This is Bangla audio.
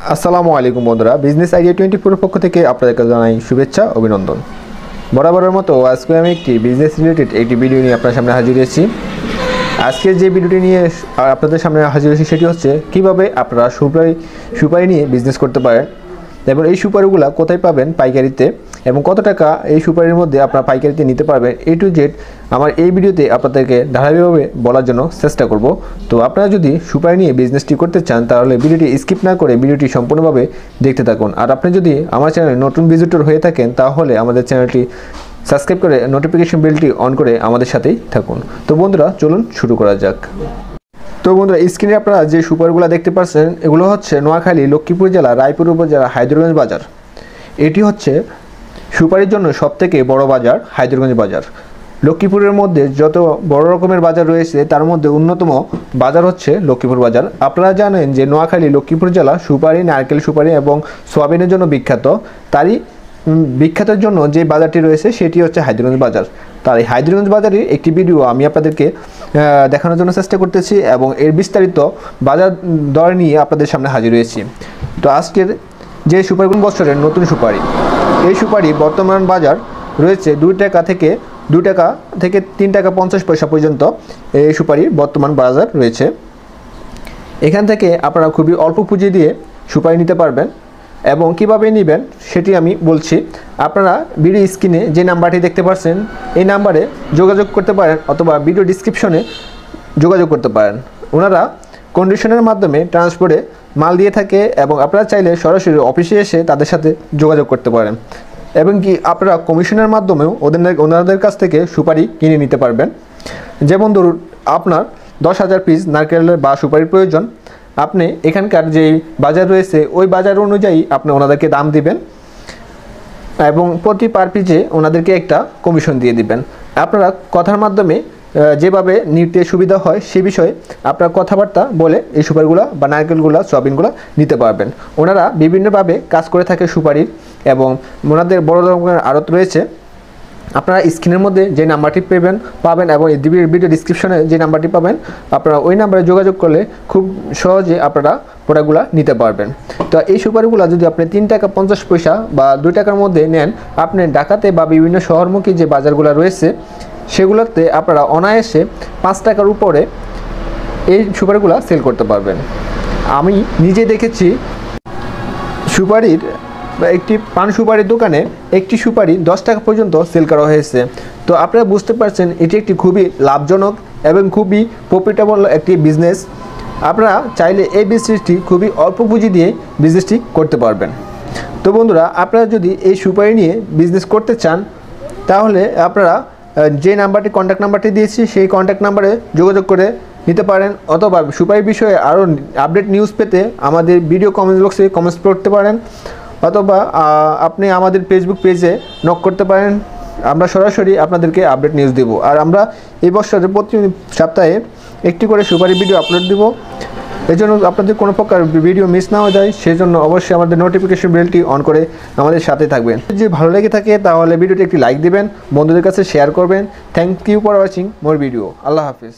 আসসালামু আলাইকুম বন্ধুরা, বিজনেস আইডিয়া 24 পক্ষ থেকে আপনাদেরকে জানাই শুভেচ্ছা অভিনন্দন। বরাবরের মতো আজকে আমি একটি বিজনেস রিলেটেড একটি ভিডিও নিয়ে আপনার সামনে হাজির হয়েছি। আজকের যে ভিডিওটি নিয়ে আপনাদের সামনে হাজির হয়েছি সেটি হচ্ছে কিভাবে আপনারা সুপারি নিয়ে বিজনেস করতে পারেন এবং এই সুপারিগুলো কোথায় পাবেন পাইকারিতে এবং কত টাকা এই সুপারির মধ্যে আপনারা পাইকারিতে নিতে পারবেন A to Z আমার এই ভিডিওতে আপনাদেরকে ধারাবাহিকভাবে বলার জন্য চেষ্টা করব। তো আপনারা যদি সুপারি নিয়ে বিজনেসটি করতে চান তাহলে ভিডিওটি স্কিপ না করে ভিডিওটি সম্পূর্ণভাবে দেখতে থাকুন। আর আপনি যদি আমার চ্যানেলে নতুন ভিজিটর হয়ে থাকেন তাহলে আমাদের চ্যানেলটি সাবস্ক্রাইব করে নোটিফিকেশন বেলটি অন করে আমাদের সাথেই থাকুন। তো বন্ধুরা চলুন শুরু করা যাক। তো বন্ধুরা স্ক্রিনে আপনারা যে সুপারগুলো দেখতে পাচ্ছেন এগুলো হচ্ছে নোয়াখালী, লক্ষ্মীপুর জেলা, রায়পুর উপজেলা, হায়দ্রগঞ্জ বাজার। এটি হচ্ছে সুপারির জন্য সবথেকে বড় বাজার হায়দ্রগঞ্জ বাজার। লক্ষ্মীপুরের মধ্যে যত বড় রকমের বাজার রয়েছে তার মধ্যে অন্যতম বাজার হচ্ছে লক্ষ্মীপুর বাজার। আপনারা জানেন যে নোয়াখালী, লক্ষ্মীপুর জেলা সুপারি, নারকেল সুপারি এবং সোয়াবিনের জন্য বিখ্যাত। তারই বিখ্যাতের জন্য যে বাজারটি রয়েছে সেটি হচ্ছে হায়দ্রগঞ্জ বাজার। তার এই হায়দ্রগঞ্জ বাজারের একটি ভিডিও আমি আপনাদেরকে দেখানোর জন্য চেষ্টা করতেছি এবং এর বিস্তারিত বাজার দর নিয়ে আপনাদের সামনে হাজির হয়েছি। তো আজকের যে সুপারিগুলো বছরের নতুন সুপারি, এই সুপারি বর্তমান বাজার রয়েছে 2 টাকা থেকে 3 টাকা 50 পয়সা পর্যন্ত এই সুপারি বর্তমান বাজার রয়েছে। এখান থেকে আপনারা খুবই অল্প পুঁজি দিয়ে সুপারি নিতে পারবেন এবং কিভাবে নেবেন সেটি আমি বলছি। আপনারা ভিডিও স্ক্রিনে যে নাম্বারটি দেখতে পাচ্ছেন এই নাম্বারে যোগাযোগ করতে পারেন অথবা ভিডিও ডিসক্রিপশনে যোগাযোগ করতে পারেন। ওনারা কন্ডিশনের মাধ্যমে ট্রান্সপোর্টে মাল দিয়ে থাকে এবং আপনারা চাইলে সরাসরি অফিসে এসে তাদের সাথে যোগাযোগ করতে পারেন এবং কি আপনারা কমিশনের মাধ্যমেও ওনাদের কাছ থেকে সুপারি কিনে নিতে পারবেন। যেমন ধরুন আপনার 10,000 পিস নারকেলের বা সুপারির প্রয়োজন, আপনি এখানকার যেই বাজার রয়েছে ওই বাজার অনুযায়ী আপনি ওনাদেরকে দাম দিবেন এবং প্রতি পার পিসে ওনাদেরকে একটা কমিশন দিয়ে দিবেন। আপনারা কথার মাধ্যমে যেভাবে নিতে সুবিধা হয় সে বিষয়ে আপনার কথাবার্তা বলে এই সুপারিগুলো বা নারকেলগুলো, সয়াবিনগুলো নিতে পারবেন। ওনারা বিভিন্নভাবে কাজ করে থাকে সুপারির এবং ওনাদের বড় রকমের আড়ত রয়েছে। আপনারা স্ক্রিনের মধ্যে যে নাম্বারটি পাবেন এবং ভিডিও ডিসক্রিপশনে যে নাম্বারটি পাবেন আপনারা ওই নাম্বারে যোগাযোগ করলে খুব সহজে আপনারা প্রোডাক্টগুলো নিতে পারবেন। তো এই সুপারিগুলো যদি আপনি 3 টাকা 50 পয়সা বা 2 টাকার মধ্যে নেন, আপনি ঢাকাতে বা বিভিন্ন শহরমুখী যে বাজারগুলো রয়েছে সেগুলোতে আপনারা অনায়াসে 5 টাকার উপরে এই সুপারিগুলো সেল করতে পারবেন। আমি নিজে দেখেছি সুপারির একটি পান সুপারির দোকানে একটি সুপারি 10 টাকা পর্যন্ত সেল করা হয়েছে। তো আপনারা বুঝতে পারছেন এটি একটি খুবই লাভজনক এবং খুবই প্রফিটেবল একটি বিজনেস। আপনারা চাইলে এই বিজনেসটি খুবই অল্প পুঁজি দিয়ে বিজনেসটি করতে পারবেন। তো বন্ধুরা আপনারা যদি এই সুপারি নিয়ে বিজনেস করতে চান তাহলে আপনারা যে নাম্বারটি কন্ট্যাক্ট নাম্বারটি দিয়েছি সেই কন্ট্যাক্ট নাম্বারে যোগাযোগ করে নিতে পারেন অথবা সুপারি বিষয়ে আরও আপডেট নিউজ পেতে আমাদের ভিডিও কমেন্ট বক্সে কমেন্টস করতে পারেন অথবা আপনি আমাদের ফেসবুক পেজে নক করতে পারেন। আমরা সরাসরি আপনাদেরকে আপডেট নিউজ দেব। আর আমরা এই বছরে প্রতি সপ্তাহে একটি করে সুপারি ভিডিও আপলোড দেব। এই জন্য আপনাদের কোনো প্রকার ভিডিও মিস না হয়ে যায় সেজন্য অবশ্যই আমাদের নোটিফিকেশন বেলটি অন করে আমাদের সাথে থাকবেন। যদি ভালো লেগে থাকে তাহলে ভিডিওটি একটি লাইক দিবেন, বন্ধুদের কাছে শেয়ার করবেন। Thank you for watching more video. আল্লাহ হাফিজ।